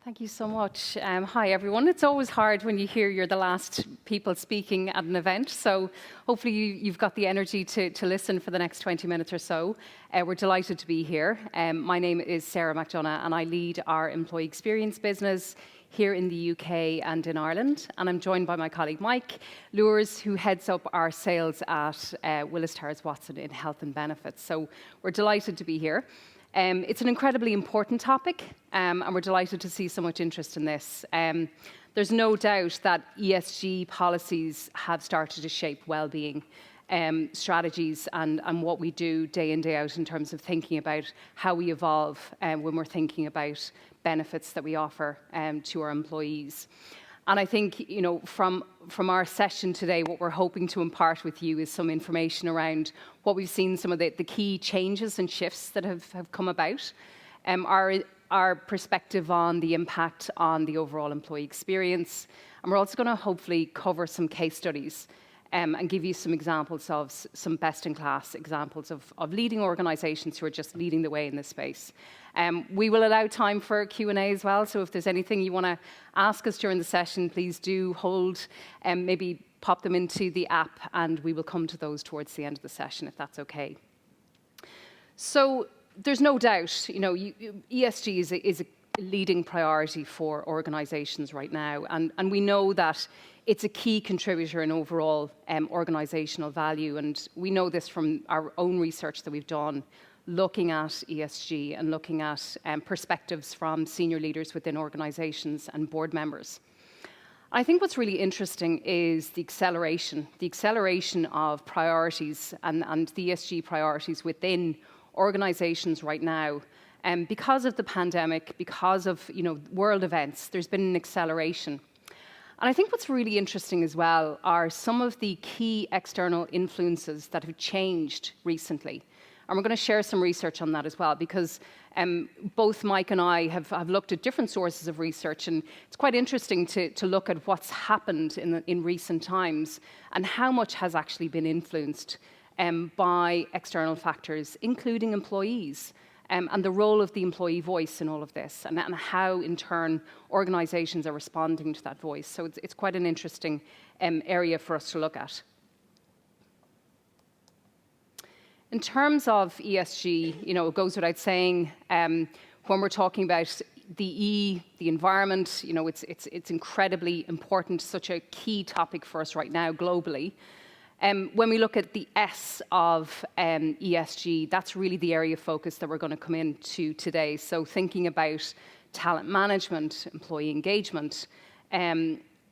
Thank you so much. Hi, everyone. It's always hard when you hear you're the last people speaking at an event, so hopefully you've got the energy to listen for the next 20 minutes or so. We're delighted to be here. My name is Sarah McDonough, and I lead our employee experience business here in the UK and in Ireland. And I'm joined by my colleague Mike Lewars, who heads up our sales at Willis Towers Watson in health and benefits. So we're delighted to be here. It's an incredibly important topic, and we're delighted to see so much interest in this. There's no doubt that ESG policies have started to shape well-being strategies and what we do day in, day out in terms of thinking about how we evolve when we're thinking about benefits that we offer to our employees. And I think, you know, from our session today, what we're hoping to impart with you is some information around what we've seen, some of the key changes and shifts that have come about, our perspective on the impact on the overall employee experience. And we're also going to hopefully cover some case studies and give you some examples of some best-in-class examples of leading organisations who are just leading the way in this space. We will allow time for Q&A as well, so if there's anything you want to ask us during the session, please do hold, maybe pop them into the app, and we will come to those towards the end of the session, if that's okay. So there's no doubt, you know, ESG is a leading priority for organisations right now, and we know that it's a key contributor in overall organisational value, and we know this from our own research that we've done, looking at ESG and looking at perspectives from senior leaders within organisations and board members. I think what's really interesting is the acceleration of priorities and the ESG priorities within organisations right now. Because of the pandemic, because of world events, there's been an acceleration. And I think what's really interesting as well are some of the key external influences that have changed recently. And we're going to share some research on that as well, because both Mike and I have looked at different sources of research, and it's quite interesting to look at what's happened in recent times and how much has actually been influenced by external factors, including employees. And the role of the employee voice in all of this, and how, in turn, organisations are responding to that voice. So it's quite an interesting area for us to look at. In terms of ESG, it goes without saying, when we're talking about the environment, it's incredibly important, such a key topic for us right now globally. When we look at the S of ESG, that's really the area of focus that we're going to come into today. So thinking about talent management, employee engagement,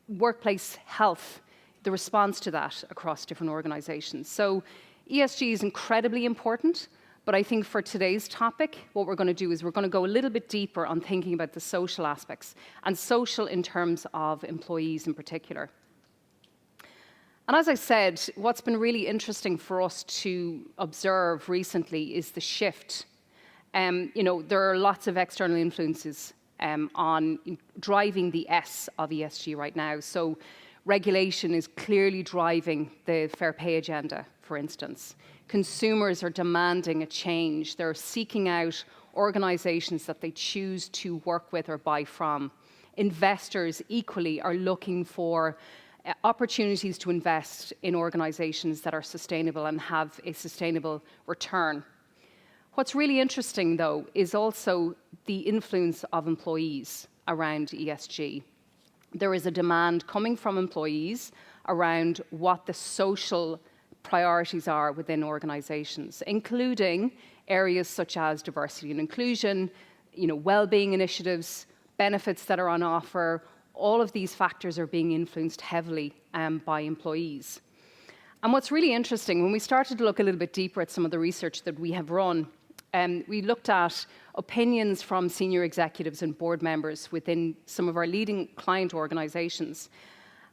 workplace health, the response to that across different organisations. So ESG is incredibly important, but I think for today's topic, what we're going to do is we're going to go a little bit deeper on thinking about the social aspects, and social in terms of employees in particular. And as I said, what's been really interesting for us to observe recently is the shift. There are lots of external influences on driving the S of ESG right now. So regulation is clearly driving the fair pay agenda, for instance. Consumers are demanding a change. They're seeking out organizations that they choose to work with or buy from. Investors equally are looking for opportunities to invest in organizations that are sustainable and have a sustainable return. What's really interesting, though, is also the influence of employees around ESG. There is a demand coming from employees around what the social priorities are within organizations, including areas such as diversity and inclusion, well-being initiatives, benefits that are on offer. All of these factors are being influenced heavily by employees. And what's really interesting, when we started to look a little bit deeper at some of the research that we have run, we looked at opinions from senior executives and board members within some of our leading client organizations.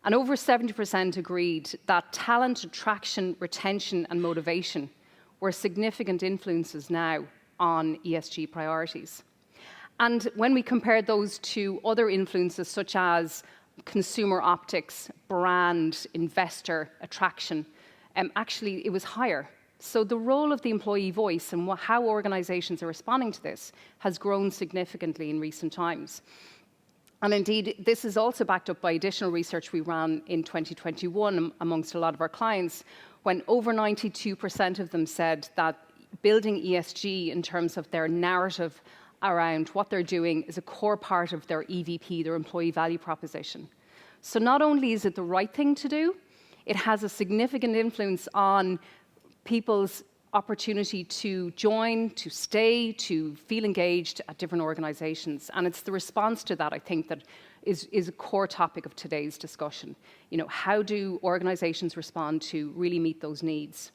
And over 70% agreed that talent, attraction, retention, and motivation were significant influences now on ESG priorities. And when we compared those to other influences such as consumer optics, brand, investor, attraction, actually it was higher. So the role of the employee voice and how organizations are responding to this has grown significantly in recent times. And indeed, this is also backed up by additional research we ran in 2021 amongst a lot of our clients, when over 92% of them said that building ESG in terms of their narrative around what they're doing is a core part of their EVP, their employee value proposition. So not only is it the right thing to do, it has a significant influence on people's opportunity to join, to stay, to feel engaged at different organizations. And it's the response to that, I think, that is a core topic of today's discussion. You know, how do organizations respond to really meet those needs?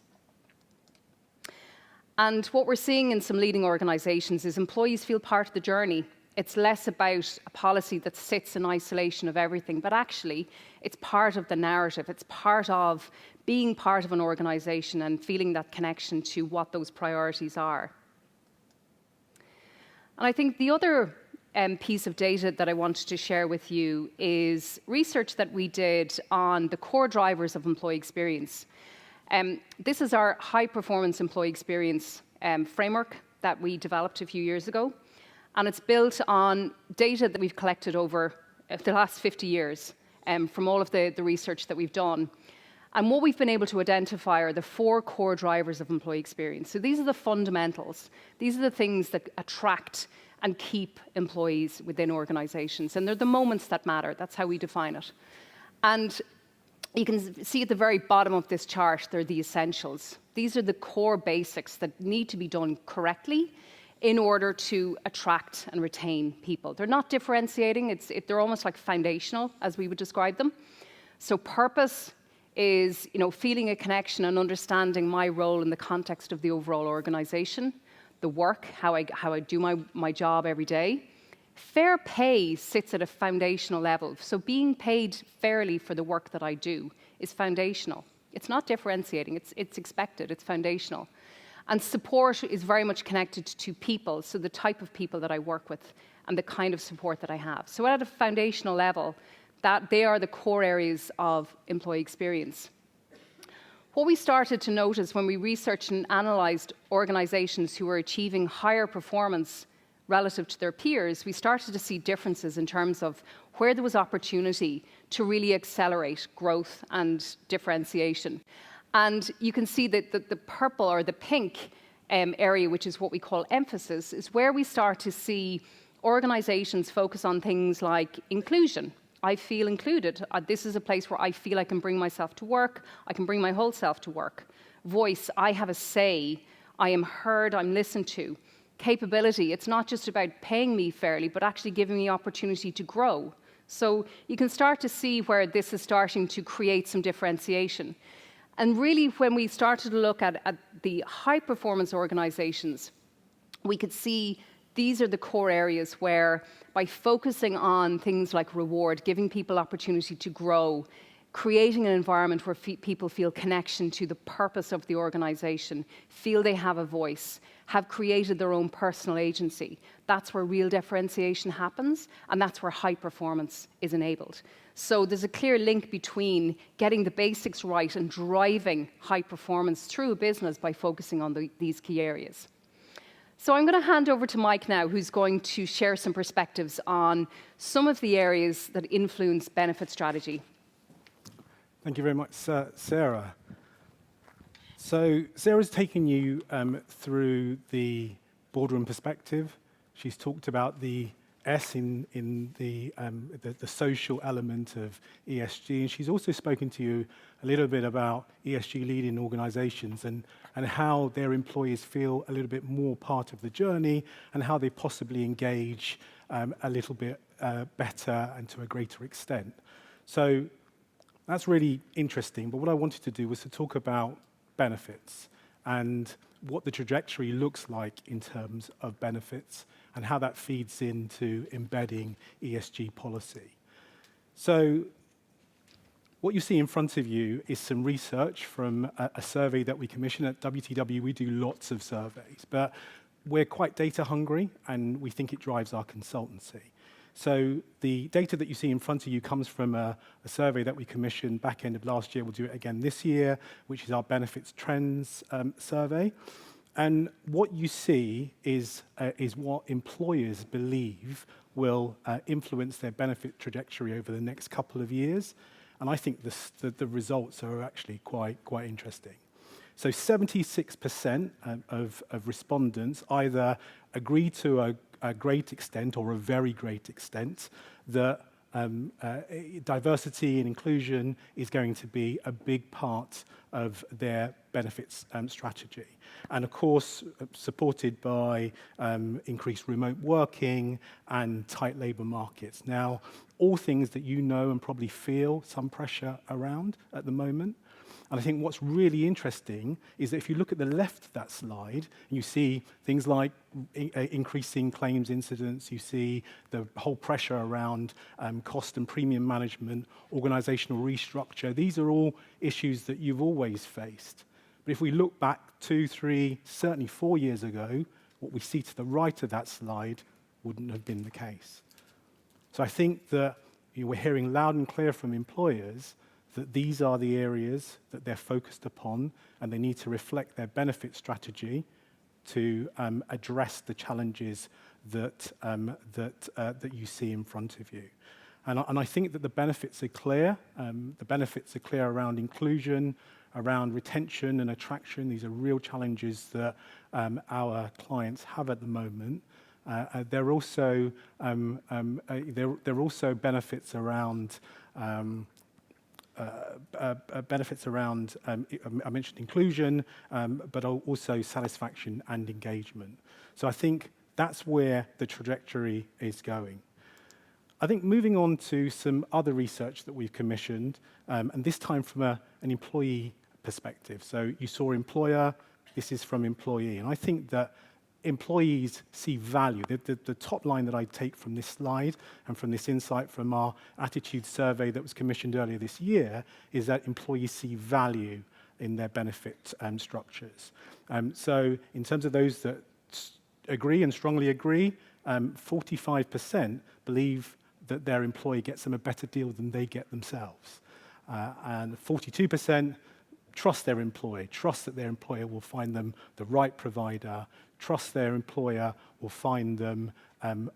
And what we're seeing in some leading organizations is employees feel part of the journey. It's less about a policy that sits in isolation of everything, but actually it's part of the narrative. It's part of being part of an organization and feeling that connection to what those priorities are. And I think the other piece of data that I wanted to share with you is research that we did on the core drivers of employee experience. This is our high-performance employee experience framework that we developed a few years ago. And it's built on data that we've collected over the last 50 years from all of the research that we've done. And what we've been able to identify are the 4 core drivers of employee experience. So these are the fundamentals. These are the things that attract and keep employees within organizations. And they're the moments that matter. That's how we define it. And you can see at the very bottom of this chart, they're the essentials. These are the core basics that need to be done correctly in order to attract and retain people. They're not differentiating, they're almost like foundational, as we would describe them. So purpose is, you know, feeling a connection and understanding my role in the context of the overall organization, the work, how I do my job every day. Fair pay sits at a foundational level. So being paid fairly for the work that I do is foundational. It's not differentiating, it's expected, it's foundational. And support is very much connected to people, so the type of people that I work with and the kind of support that I have. So at a foundational level, that they are the core areas of employee experience. What we started to notice when we researched and analysed organisations who were achieving higher performance relative to their peers, we started to see differences in terms of where there was opportunity to really accelerate growth and differentiation. And you can see that the purple or the pink area, which is what we call emphasis, is where we start to see organizations focus on things like inclusion. I feel included. This is a place where I feel I can bring myself to work. I can bring my whole self to work. Voice, I have a say. I am heard, I'm listened to. Capability, it's not just about paying me fairly, but actually giving me opportunity to grow. So you can start to see where this is starting to create some differentiation. And really, when we started to look at the high-performance organizations, we could see these are the core areas where, by focusing on things like reward, giving people opportunity to grow, creating an environment where people feel connection to the purpose of the organization, feel they have a voice, have created their own personal agency, that's where real differentiation happens, and that's where high performance is enabled. So there's a clear link between getting the basics right and driving high performance through a business by focusing on these key areas. So I'm going to hand over to Mike now, who's going to share some perspectives on some of the areas that influence benefit strategy. Thank you very much, Sarah. So Sarah's taken you through the boardroom perspective. She's talked about the S in the social element of ESG, and she's also spoken to you a little bit about ESG leading organizations and how their employees feel a little bit more part of the journey and how they possibly engage a little bit better and to a greater extent. So that's really interesting, but what I wanted to do was to talk about benefits and what the trajectory looks like in terms of benefits and how that feeds into embedding ESG policy. So what you see in front of you is some research from a survey that we commission at WTW. We do lots of surveys, but we're quite data hungry and we think it drives our consultancy. So the data that you see in front of you comes from a survey that we commissioned back end of last year. We'll do it again this year, which is our benefits trends survey. And what you see is what employers believe will influence their benefit trajectory over the next couple of years. And I think the results are actually quite interesting. So 76% of respondents either agree to a great extent or a very great extent that diversity and inclusion is going to be a big part of their benefits strategy. And of course, supported by increased remote working and tight labour markets. Now, all things that you know and probably feel some pressure around at the moment. And I think what's really interesting is that if you look at the left of that slide, you see things like increasing claims incidents, you see the whole pressure around cost and premium management, organizational restructure. These are all issues that you've always faced. But if we look back 2, 3, certainly 4 years ago, what we see to the right of that slide wouldn't have been the case. So I think that we're hearing loud and clear from employers that these are the areas that they're focused upon, and they need to reflect their benefit strategy to address the challenges that you see in front of you. And I think that the benefits are clear. The benefits are clear around inclusion, around retention and attraction. These are real challenges that our clients have at the moment. There are also benefits around I mentioned inclusion, but also satisfaction and engagement. So I think that's where the trajectory is going. I think moving on to some other research that we've commissioned, and this time from an employee perspective. So you saw employer, this is from employee. And I think that employees see value. The top line that I take from this slide and from this insight from our attitude survey that was commissioned earlier this year is that employees see value in their benefit structures. So in terms of those that agree and strongly agree, 45% believe that their employee gets them a better deal than they get themselves. And 42% trust their employee, trust that their employer will find them the right provider, trust their employer will find them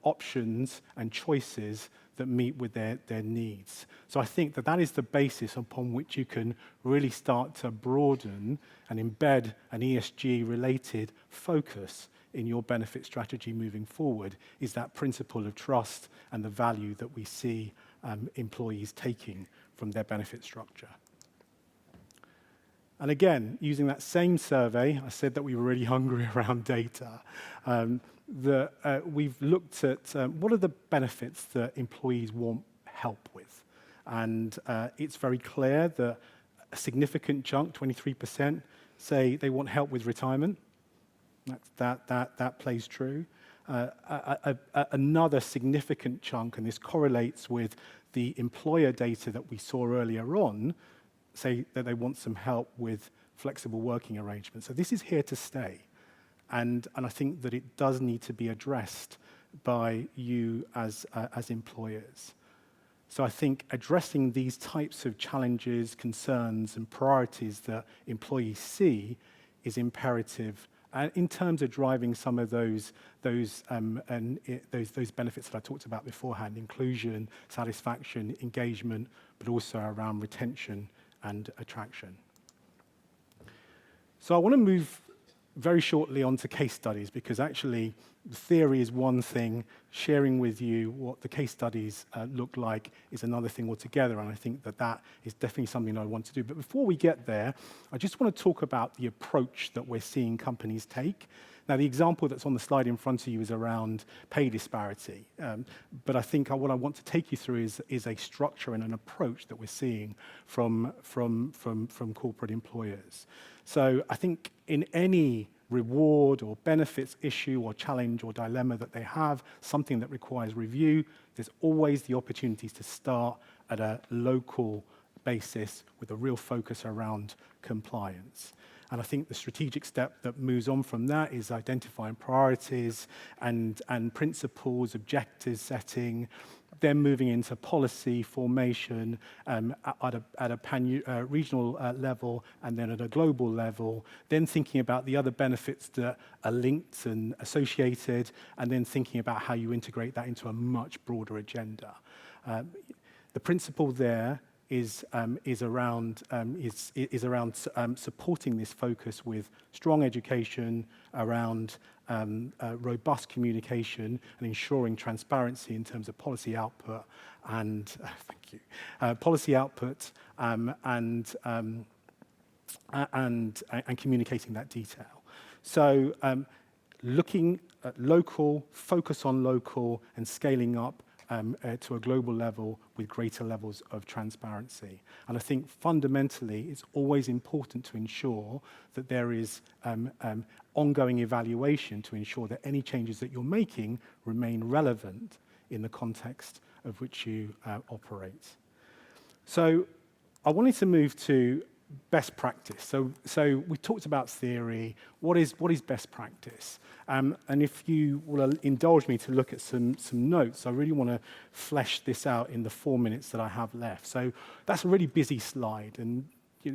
options and choices that meet with their needs. So I think that that is the basis upon which you can really start to broaden and embed an ESG-related focus in your benefit strategy moving forward, is that principle of trust and the value that we see employees taking from their benefit structure. And again, using that same survey, I said that we were really hungry around data. We've looked at what are the benefits that employees want help with. And it's very clear that a significant chunk, 23%, say they want help with retirement. That plays true. Another significant chunk, and this correlates with the employer data that we saw earlier on, say that they want some help with flexible working arrangements. So this is here to stay. And I think that it does need to be addressed by you as employers. So I think addressing these types of challenges, concerns, and priorities that employees see is imperative in terms of driving some of those benefits that I talked about beforehand: inclusion, satisfaction, engagement, but also around retention and attraction. So I want to move very shortly on to case studies, because actually the theory is one thing, sharing with you what the case studies look like is another thing altogether, and I think that that is definitely something I want to do. But before we get there, I just want to talk about the approach that we're seeing companies take. Now, the example that's on the slide in front of you is around pay disparity, but I think what I want to take you through is a structure and an approach that we're seeing from corporate employers. So I think in any reward or benefits issue or challenge or dilemma that they have, something that requires review, there's always the opportunities to start at a local basis with a real focus around compliance. And I think the strategic step that moves on from that is identifying priorities and principles, objectives setting, then moving into policy formation at a regional level and then at a global level, then thinking about the other benefits that are linked and associated, and then thinking about how you integrate that into a much broader agenda. The principle there is around supporting this focus with strong education around robust communication and ensuring transparency in terms of policy output and policy output and communicating that detail. So looking at local, focus on local, and scaling up to a global level with greater levels of transparency. And I think fundamentally it's always important to ensure that there is ongoing evaluation to ensure that any changes that you're making remain relevant in the context of which you operate. So I wanted to move to best practice. So we talked about theory. What is best practice? And if you will indulge me to look at some notes, I really want to flesh this out in the 4 minutes that I have left. So that's a really busy slide, and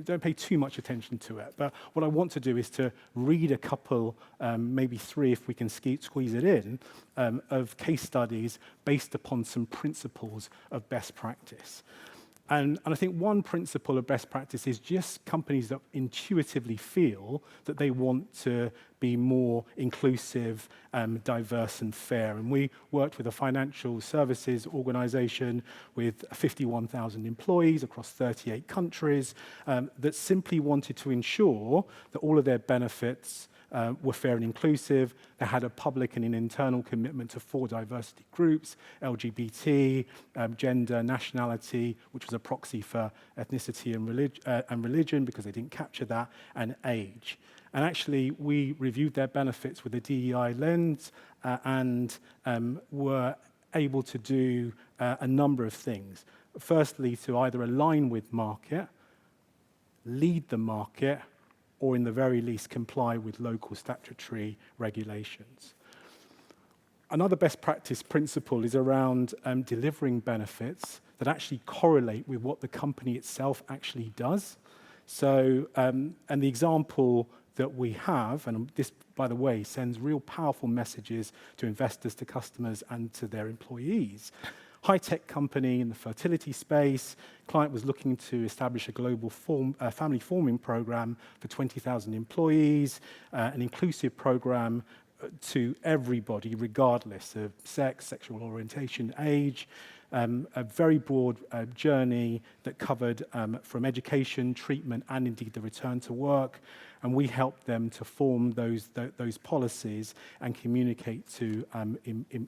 don't pay too much attention to it. But what I want to do is to read a couple, maybe 3 if we can squeeze it in, of case studies based upon some principles of best practice. And I think one principle of best practice is just companies that intuitively feel that they want to be more inclusive, diverse and fair. And we worked with a financial services organization with 51,000 employees across 38 countries that simply wanted to ensure that all of their benefits were fair and inclusive. They had a public and an internal commitment to 4 diversity groups: LGBT, gender, nationality, which was a proxy for ethnicity and religion because they didn't capture that, and age. And actually, we reviewed their benefits with a DEI lens and were able to do a number of things. Firstly, to either align with market, lead the market, or in the very least comply with local statutory regulations. Another best practice principle is around delivering benefits that actually correlate with what the company itself actually does. So, and the example that we have, and this, by the way, sends real powerful messages to investors, to customers, and to their employees. High-tech company in the fertility space. Client was looking to establish a global family forming program for 20,000 employees, an inclusive program to everybody, regardless of sex, sexual orientation, age. A very broad journey that covered from education, treatment, and indeed the return to work. And we helped them to form those policies and communicate to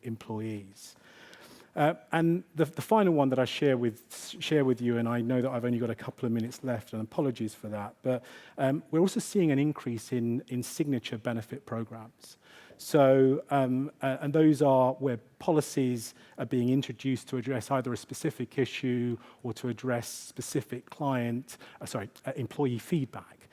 employees. And the final one that I share with you, and I know that I've only got a couple of minutes left, and apologies for that, but we're also seeing an increase in signature benefit programs. So, and those are where policies are being introduced to address either a specific issue or to address specific employee feedback,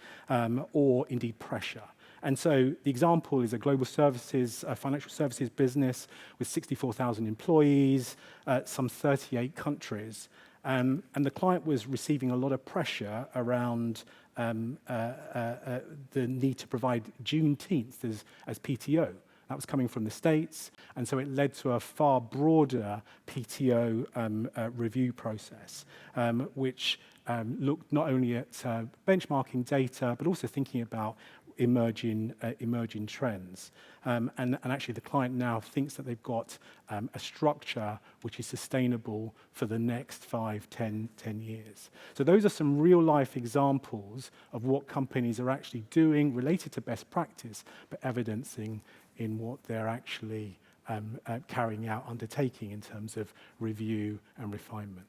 or indeed pressure. And so the example is a global services, financial services business with 64,000 employees, some 38 countries. And the client was receiving a lot of pressure around the need to provide Juneteenth as PTO. That was coming from the States, and so it led to a far broader PTO review process, which looked not only at benchmarking data, but also thinking about emerging trends. And actually the client now thinks that they've got a structure which is sustainable for the next 5, 10 years. So those are some real life examples of what companies are actually doing related to best practice, but evidencing in what they're actually carrying out, undertaking in terms of review and refinement.